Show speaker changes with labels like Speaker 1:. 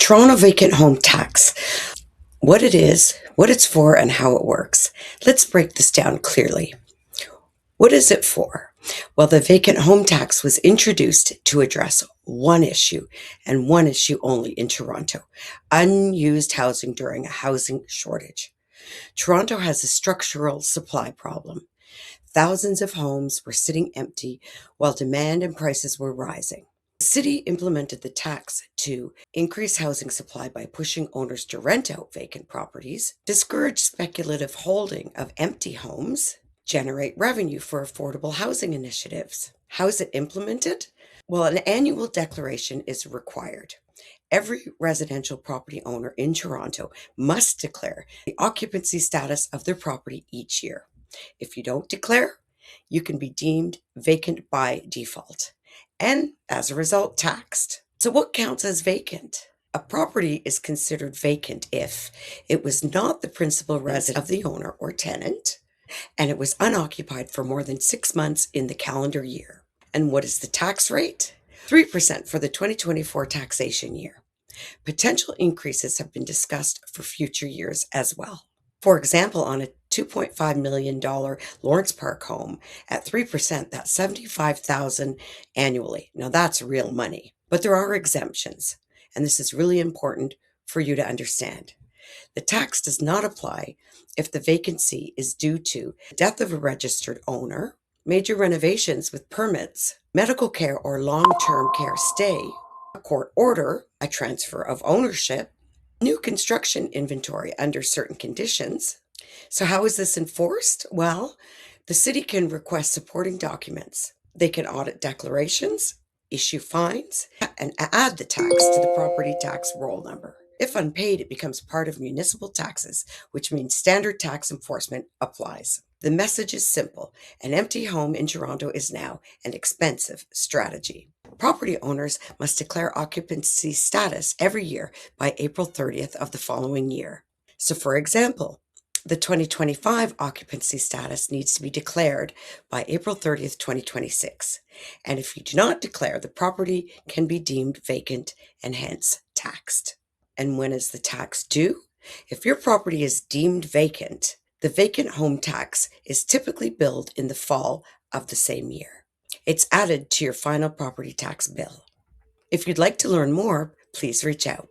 Speaker 1: Toronto Vacant Home Tax. What it is, what it's for, and how it works. Let's break this down clearly. What is it for? Well, the Vacant Home Tax was introduced to address one issue, and one issue only in Toronto: unused housing during a housing shortage. Toronto has a structural supply problem. Thousands of homes were sitting empty while demand and prices were rising. The city implemented the tax to increase housing supply by pushing owners to rent out vacant properties, discourage speculative holding of empty homes, generate revenue for affordable housing initiatives. How is it implemented? Well, an annual declaration is required. Every residential property owner in Toronto must declare the occupancy status of their property each year. If you don't declare, you can be deemed vacant by default and, as a result, taxed. So what counts as vacant? A property is considered vacant if it was not the principal residence of the owner or tenant, and it was unoccupied for more than 6 months in the calendar year. And what is the tax rate? 3% for the 2024 taxation year. Potential increases have been discussed for future years as well. For example, on a $2.5 million Lawrence Park home at 3%, that's $75,000 annually. Now that's real money, but there are exemptions, and this is really important for you to understand. The tax does not apply if the vacancy is due to the death of a registered owner, major renovations with permits, medical care or long-term care stay, a court order, a transfer of ownership, new construction inventory under certain conditions. So how is this enforced? Well, the city can request supporting documents. They can audit declarations, issue fines, and add the tax to the property tax roll number. If unpaid, it becomes part of municipal taxes, which means standard tax enforcement applies. The message is simple: an empty home in Toronto is now an expensive strategy. Property owners must declare occupancy status every year by April 30th of the following year. So for example, the 2025 occupancy status needs to be declared by April 30th, 2026. And if you do not declare, the property can be deemed vacant and hence taxed. And when is the tax due? If your property is deemed vacant, the vacant home tax is typically billed in the fall of the same year. It's added to your final property tax bill. If you'd like to learn more, please reach out.